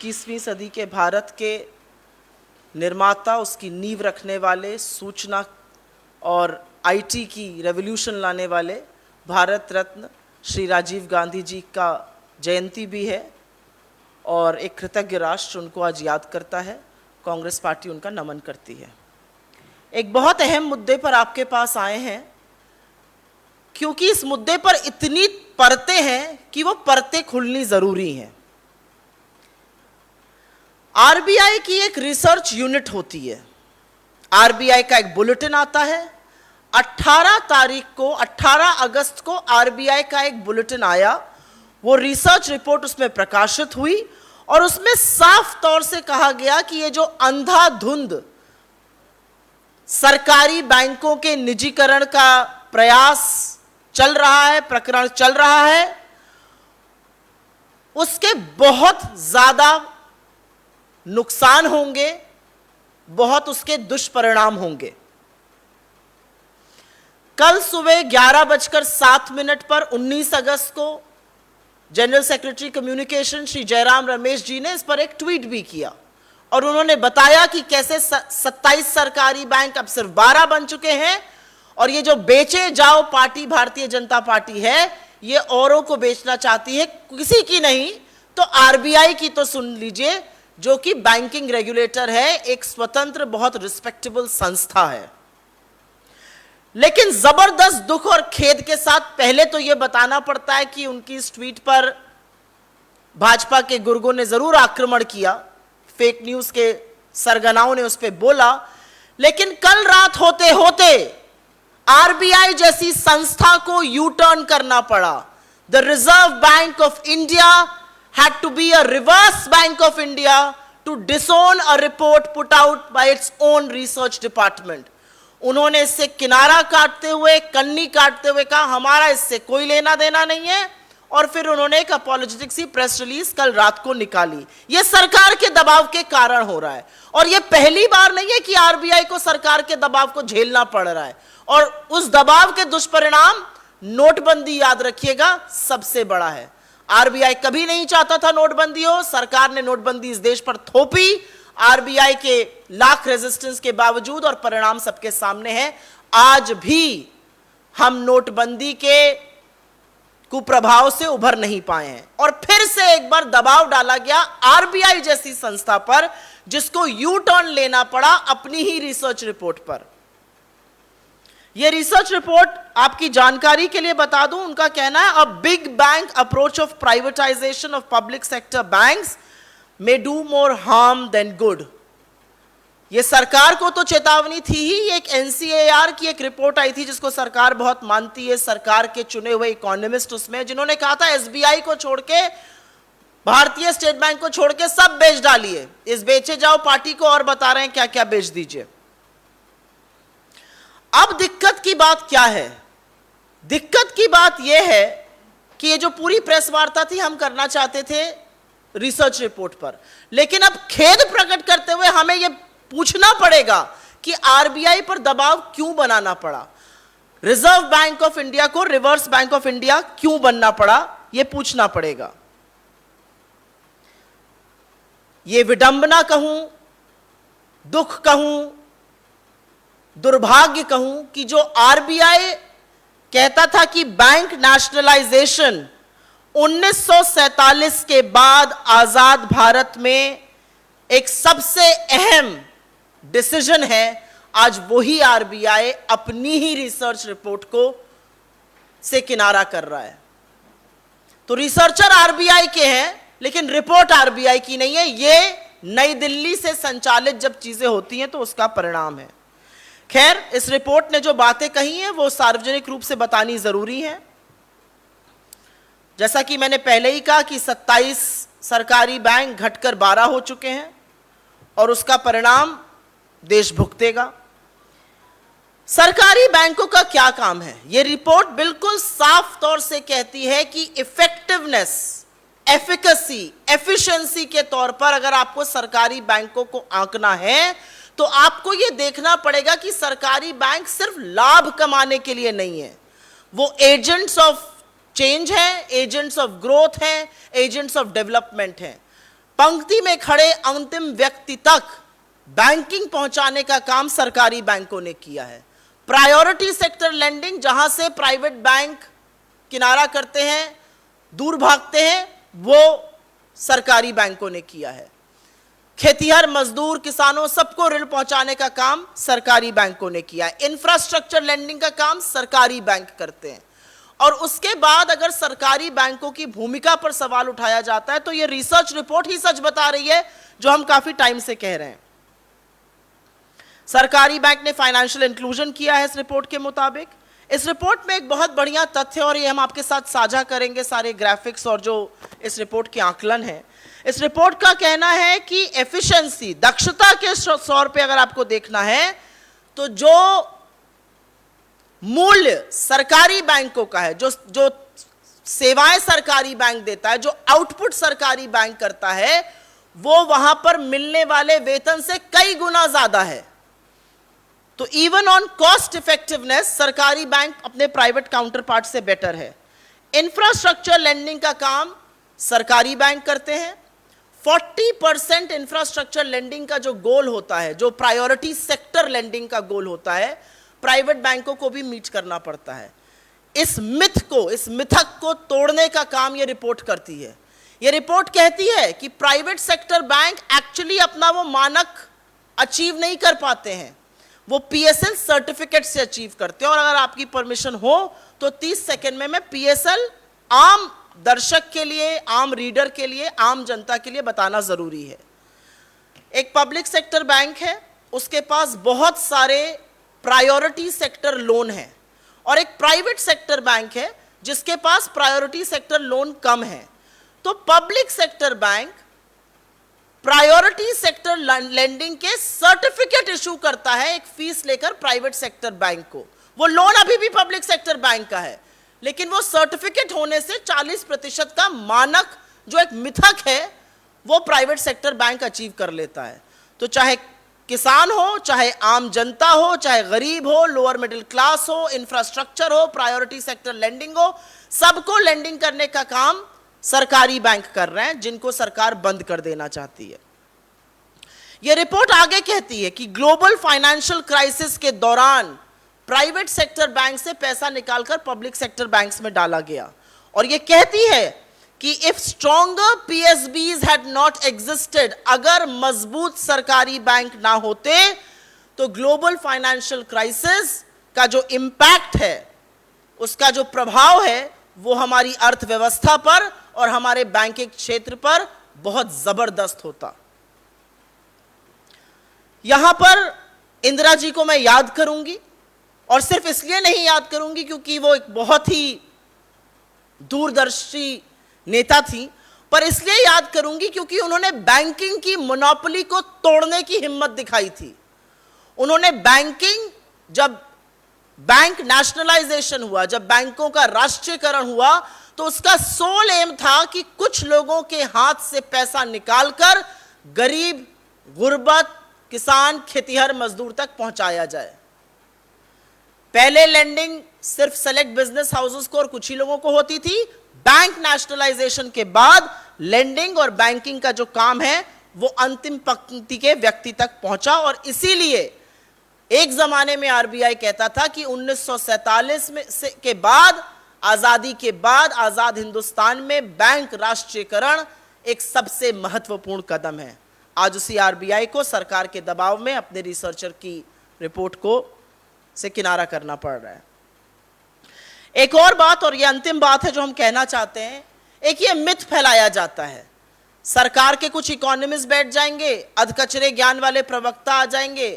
21वीं सदी के भारत के निर्माता, उसकी नींव रखने वाले, सूचना और आईटी की रेवोल्यूशन लाने वाले भारत रत्न श्री राजीव गांधी जी का जयंती भी है और एक कृतज्ञ राष्ट्र उनको आज याद करता है। कांग्रेस पार्टी उनका नमन करती है। एक बहुत अहम मुद्दे पर आपके पास आए हैं, क्योंकि इस मुद्दे पर इतनी परतें हैं कि वो परतें खुलनी जरूरी हैं। आरबीआई की एक रिसर्च यूनिट होती है। आरबीआई का एक बुलेटिन आता है। 18 अगस्त को आरबीआई का एक बुलेटिन आया। वो रिसर्च रिपोर्ट उसमें प्रकाशित हुई और उसमें साफ तौर से कहा गया कि ये जो अंधाधुंध सरकारी बैंकों के निजीकरण का प्रयास चल रहा है, प्रकरण चल रहा है, उसके बहुत ज्यादा नुकसान होंगे, बहुत उसके दुष्परिणाम होंगे। कल सुबह 11:07 पर 19 अगस्त को general secretary communication Shri Jairam Ramesh ji ने इस पर एक ट्वीट भी किया और उन्होंने बताया कि कैसे 27 सरकारी बैंक अब सिर्फ 12 बन चुके हैं और ये जो बेचे जाओ पार्टी भारतीय जनता पार्टी है, ये औरों को बेचना चाहती है, किसी की नहीं तो आरबीआई की तो सुन लीजिए, जो कि बैंकिंग रेगुलेटर है, एक स्वतंत्र बहुत रिस्पेक्टेबल संस्था है। लेकिन जबरदस्त दुख और खेद के साथ पहले तो यह बताना पड़ता है कि उनकी इस ट्वीट पर भाजपा के गुर्गों ने जरूर आक्रमण किया, फेक न्यूज के सरगनाओं ने उस पर बोला, लेकिन कल रात होते होते आरबीआई जैसी संस्था को यू टर्न करना पड़ा। The reserve bank of India had to be a reverse Bank of India to disown a report put out by its own research department. उन्होंने इससे किनारा काटते हुए, कन्नी काटते हुए कहा हमारा इससे कोई लेना देना नहीं है और फिर उन्होंने एक अपॉलोजेटिक सी प्रेस रिलीज कल रात को निकाली। यह सरकार के दबाव के कारण हो रहा है और यह पहली बार नहीं है कि आरबीआई को सरकार के दबाव को झेलना पड़ रहा है और उस दबाव के दुष्परिणाम नोटबंदी, याद रखिएगा, सबसे बड़ा है। आरबीआई कभी नहीं चाहता था नोटबंदी हो, सरकार ने नोटबंदी इस देश पर थोपी, आरबीआई के लाख रेजिस्टेंस के बावजूद, और परिणाम सबके सामने है। आज भी हम नोटबंदी के कुप्रभाव से उभर नहीं पाए हैं और फिर से एक बार दबाव डाला गया आरबीआई जैसी संस्था पर, जिसको यू टर्न लेना पड़ा अपनी ही रिसर्च रिपोर्ट पर। यह रिसर्च रिपोर्ट आपकी जानकारी के लिए बता दूं, उनका कहना है a big bank approach of privatisation of public sector banks may do more harm then good. यह सरकार को तो चेतावनी थी ही। एक एनसीएआर की एक रिपोर्ट आई थी जिसको सरकार बहुत मानती है, सरकार के चुने हुए इकोनॉमिस्ट उसमें, जिन्होंने कहा था एसबीआई को छोड़ के, भारतीय स्टेट बैंक को छोड़ के सब बेच डालिए, इस बेचे जाओ पार्टी को और बता रहे हैं क्या क्या बेच दीजिए। अब दिक्कत की बात क्या है? दिक्कत की बात यह है कि ये जो पूरी प्रेस वार्ता थी हम करना चाहते थे रिसर्च रिपोर्ट पर, लेकिन अब खेद प्रकट करते हुए हमें यह पूछना पड़ेगा कि आरबीआई पर दबाव क्यों बनाना पड़ा, रिजर्व बैंक ऑफ इंडिया को रिवर्स बैंक ऑफ इंडिया क्यों बनना पड़ा, यह पूछना पड़ेगा। यह विडंबना कहूं, दुख कहूं, दुर्भाग्य कहूं कि जो आरबीआई कहता था कि बैंक नेशनलाइजेशन 1947 के बाद आजाद भारत में एक सबसे अहम डिसीजन है, आज वही आरबीआई अपनी ही रिसर्च रिपोर्ट को से किनारा कर रहा है। तो रिसर्चर आरबीआई के हैं लेकिन रिपोर्ट आरबीआई की नहीं है। ये नई दिल्ली से संचालित जब चीजें होती हैं तो उसका परिणाम है। खैर, इस रिपोर्ट ने जो बातें कही हैं वो सार्वजनिक रूप से बतानी जरूरी है। जैसा कि मैंने पहले ही कहा कि 27 सरकारी बैंक घटकर 12 हो चुके हैं और उसका परिणाम देश भुगतेगा। सरकारी बैंकों का क्या काम है? यह रिपोर्ट बिल्कुल साफ तौर से कहती है कि इफेक्टिवनेस, एफिकेसी, एफिशिएंसी के तौर पर अगर आपको सरकारी बैंकों को आंकना है तो आपको यह देखना पड़ेगा कि सरकारी बैंक सिर्फ लाभ कमाने के लिए नहीं है, वो एजेंट्स ऑफ चेंज हैं, एजेंट्स ऑफ ग्रोथ हैं, एजेंट्स ऑफ डेवलपमेंट हैं। पंक्ति में खड़े अंतिम व्यक्ति तक बैंकिंग पहुंचाने का काम सरकारी बैंकों ने किया है। प्रायोरिटी सेक्टर लेंडिंग, जहां से प्राइवेट बैंक किनारा करते हैं, दूर भागते हैं, वो सरकारी बैंकों ने किया है। खेतीहर, मजदूर, किसानों, सबको ऋण पहुंचाने का काम सरकारी बैंकों ने किया है। इंफ्रास्ट्रक्चर लेंडिंग का काम सरकारी बैंक करते हैं। और उसके बाद अगर सरकारी बैंकों की भूमिका पर सवाल उठाया जाता है तो यह रिसर्च रिपोर्ट ही सच बता रही है, जो हम काफी टाइम से कह रहे हैं। सरकारी बैंक ने फाइनेंशियल इंक्लूजन किया है इस रिपोर्ट के मुताबिक। इस रिपोर्ट में एक बहुत बढ़िया तथ्य, और ये हम आपके साथ साझा करेंगे, सारे ग्राफिक्स और जो इस रिपोर्ट के आकलन है। इस रिपोर्ट का कहना है कि एफिशिएंसी, दक्षता के तौर पे अगर आपको देखना है तो जो मूल्य सरकारी बैंकों का है, जो सेवाएं सरकारी बैंक देता है, जो आउटपुट सरकारी बैंक करता है, वो वहां पर मिलने वाले वेतन से कई गुना ज्यादा है। तो इवन ऑन कॉस्ट इफेक्टिवनेस सरकारी बैंक अपने प्राइवेट काउंटर पार्ट से बेटर है। इंफ्रास्ट्रक्चर लेंडिंग का काम सरकारी बैंक करते हैं। 40% इंफ्रास्ट्रक्चर लेंडिंग का जो गोल होता है, जो प्रायोरिटी सेक्टर लेंडिंग का गोल होता है, प्राइवेट बैंकों को भी मीट करना पड़ता है। इस मिथक को तोड़ने का काम यह रिपोर्ट करती है। यह रिपोर्ट कहती है कि प्राइवेट सेक्टर बैंक एक्चुअली अपना वो मानक अचीव नहीं कर पाते हैं, वो पीएसएल सर्टिफिकेट से अचीव करते हैं। और अगर आपकी परमिशन हो तो 30 सेकंड में मैं पीएसएल आम दर्शक के लिए, आम रीडर के लिए, आम जनता के लिए बताना जरूरी है। एक पब्लिक सेक्टर बैंक है, उसके पास बहुत सारे प्रायोरिटी सेक्टर लोन है, और एक प्राइवेट सेक्टर बैंक है जिसके पास प्रायोरिटी सेक्टर लोन कम है। तो public sector bank priority sector lending के सर्टिफिकेट इशू करता है एक फीस लेकर प्राइवेट सेक्टर बैंक को। वो लोन अभी भी पब्लिक सेक्टर बैंक का है, लेकिन वो सर्टिफिकेट होने से 40% का मानक, जो एक मिथक है, वो प्राइवेट सेक्टर बैंक अचीव कर लेता है। तो चाहे किसान हो, चाहे आम जनता हो, चाहे गरीब हो, लोअर मिडिल क्लास हो, इंफ्रास्ट्रक्चर हो, प्रायोरिटी सेक्टर लेंडिंग हो, सबको लेंडिंग करने का काम सरकारी बैंक कर रहे हैं, जिनको सरकार बंद कर देना चाहती है। यह रिपोर्ट आगे कहती है कि ग्लोबल फाइनेंशियल क्राइसिस के दौरान प्राइवेट सेक्टर बैंक से पैसा निकालकर पब्लिक सेक्टर बैंक्स में डाला गया, और यह कहती है कि if stronger PSBs had not existed, अगर मजबूत सरकारी बैंक ना होते तो ग्लोबल फाइनेंशियल क्राइसिस का जो इंपैक्ट है, उसका जो प्रभाव है, वो हमारी अर्थव्यवस्था पर और हमारे बैंकिंग क्षेत्र पर बहुत जबरदस्त होता। यहां पर इंदिरा जी को मैं याद करूंगी, और सिर्फ इसलिए नहीं याद करूंगी क्योंकि वो एक बहुत ही दूरदर्शी नेता थी, पर इसलिए याद करूंगी क्योंकि उन्होंने बैंकिंग की मोनोपोली को तोड़ने की हिम्मत दिखाई थी। उन्होंने बैंकिंग, जब बैंक नेशनलाइजेशन हुआ, जब बैंकों का राष्ट्रीयकरण हुआ, तो उसका सोल एम था कि कुछ लोगों के हाथ से पैसा निकालकर गरीब, गुर्बत, किसान, खेतीहर, मजदूर तक पहुंचाया जाए। पहले लेंडिंग सिर्फ सेलेक्ट बिजनेस हाउसेस को और कुछ ही लोगों को होती थी। बैंक नेशनलाइजेशन के बाद लेंडिंग और बैंकिंग का जो काम है वो अंतिम पंक्ति के व्यक्ति तक पहुंचा, और इसीलिए एक जमाने में आरबीआई कहता था कि 1947 के बाद, आजादी के बाद, आजाद हिंदुस्तान में बैंक राष्ट्रीयकरण एक सबसे महत्वपूर्ण कदम है। आज उसी आरबीआई को सरकार के दबाव में अपने रिसर्चर की रिपोर्ट को से किनारा करना पड़ रहा है। एक और बात, और यह अंतिम बात है जो हम कहना चाहते हैं, एक ये मिथ फैलाया जाता है, सरकार के कुछ इकोनॉमिस्ट बैठ जाएंगे, अधकचरे ज्ञान वाले प्रवक्ता आ जाएंगे,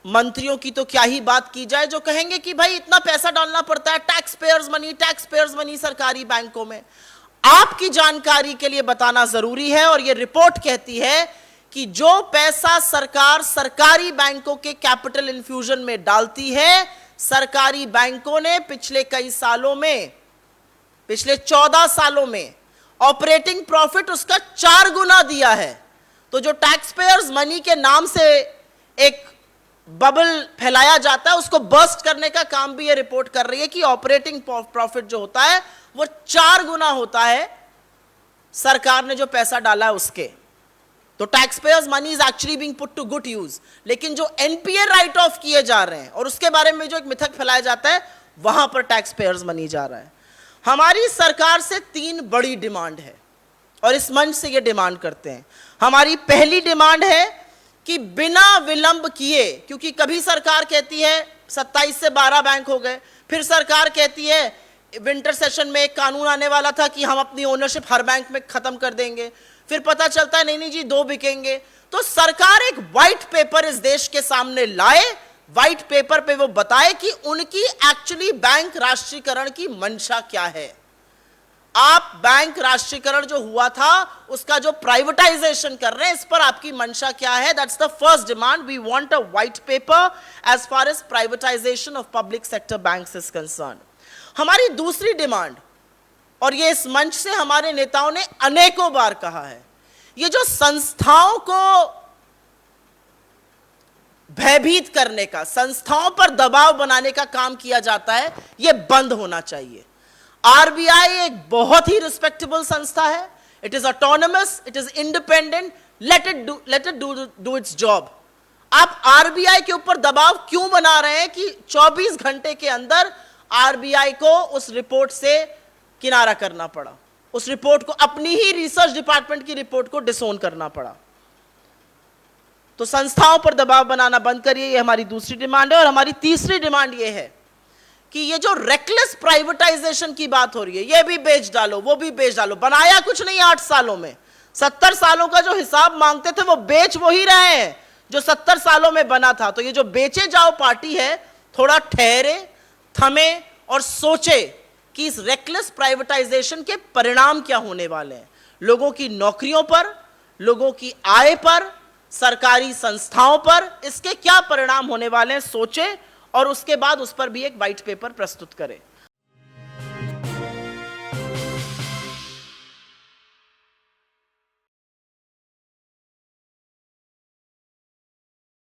मंत्रियों की तो क्या ही बात की जाए, जो कहेंगे कि भाई इतना पैसा डालना पड़ता है, टैक्स पेयर्स मनी सरकारी बैंकों में। आपकी जानकारी के लिए बताना जरूरी है, और यह रिपोर्ट कहती है कि जो पैसा सरकार सरकारी बैंकों के कैपिटल इन्फ्यूजन में डालती है, सरकारी बैंकों ने पिछले कई सालों में, पिछले 14 सालों में ऑपरेटिंग प्रॉफिट उसका 4 गुना दिया है। तो जो टैक्स पेयर्स मनी के नाम से एक बबल फैलाया जाता है, उसको बर्स्ट करने का काम भी ये रिपोर्ट कर रही है कि ऑपरेटिंग प्रॉफिट जो होता है वो 4 गुना होता है सरकार ने जो पैसा डाला है उसके, तो tax payers money is actually being put to good use. लेकिन जो एनपीए राइट ऑफ किए जा रहे हैं और उसके बारे में जो एक मिथक फैलाया जाता है, वहां पर टैक्स पेयर्स मनी जा रहा है। हमारी सरकार से 3 बड़ी डिमांड है और इस मंच से ये डिमांड करते हैं। हमारी पहली डिमांड है कि बिना विलंब किए, क्योंकि कभी सरकार कहती है 27 से 12 बैंक हो गए, फिर सरकार कहती है विंटर सेशन में एक कानून आने वाला था कि हम अपनी ओनरशिप हर बैंक में खत्म कर देंगे, फिर पता चलता है नहीं जी 2 बिकेंगे। तो सरकार एक व्हाइट पेपर इस देश के सामने लाए, व्हाइट पेपर पे वो बताए कि उनकी एक्चुअली बैंक राष्ट्रीयकरण की मंशा क्या है। आप बैंक राष्ट्रीयकरण जो हुआ था उसका जो प्राइवेटाइजेशन कर रहे हैं, इस पर आपकी मंशा क्या है? That's the first demand. We want a white paper as far as privatization of public sector banks is concern. हमारी दूसरी डिमांड, और ये इस मंच से हमारे नेताओं ने अनेकों बार कहा है, ये जो संस्थाओं को भयभीत करने का, संस्थाओं पर दबाव बनाने का काम किया जाता है, ये बंद होना चाहिए। आरबीआई एक बहुत ही रिस्पेक्टेबल संस्था है, it is autonomous, it is independent, let it do it's job. आप आरबीआई के ऊपर दबाव क्यों बना रहे हैं कि 24 घंटे के अंदर आरबीआई को उस रिपोर्ट से किनारा करना पड़ा, उस रिपोर्ट को, अपनी ही रिसर्च डिपार्टमेंट की रिपोर्ट को डिसोन करना पड़ा? तो संस्थाओं पर दबाव बनाना बंद करिए, ये हमारी दूसरी डिमांड है। और हमारी तीसरी डिमांड ये है कि ये जो रेकलेस प्राइवेटाइजेशन की बात हो रही है, ये भी बेच डालो, वो भी बेच डालो, बनाया कुछ नहीं 8 सालों में। 70 सालों का जो हिसाब मांगते थे वो बेच वो ही रहे हैं जो 70 सालों में बना था। तो ये जो बेचे जाओ पार्टी है, थोड़ा ठहरे, थमे और सोचे कि इस रेकलेस प्राइवेटाइजेशन के परिणाम क्या होने वाले हैं, लोगों की नौकरियों पर, लोगों की आय पर, सरकारी संस्थाओं पर इसके क्या परिणाम होने वाले हैं, सोचे और उसके बाद उस पर भी एक व्हाइट पेपर प्रस्तुत करें।